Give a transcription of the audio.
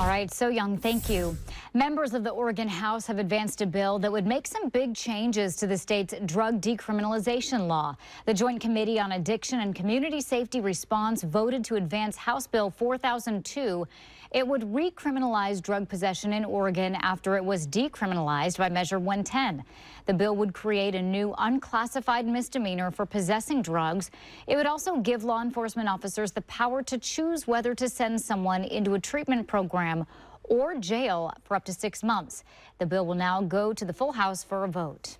All right, So Young, thank you. Members of the Oregon House have advanced a bill that would make some big changes to the state's drug decriminalization law. The Joint Committee on Addiction and Community Safety Response voted to advance House Bill 4002. It would recriminalize drug possession in Oregon after it was decriminalized by Measure 110. The bill would create a new unclassified misdemeanor for possessing drugs. It would also give law enforcement officers the power to choose whether to send someone into a treatment program or jail for up to 6 months. The bill will now go to the full House for a vote.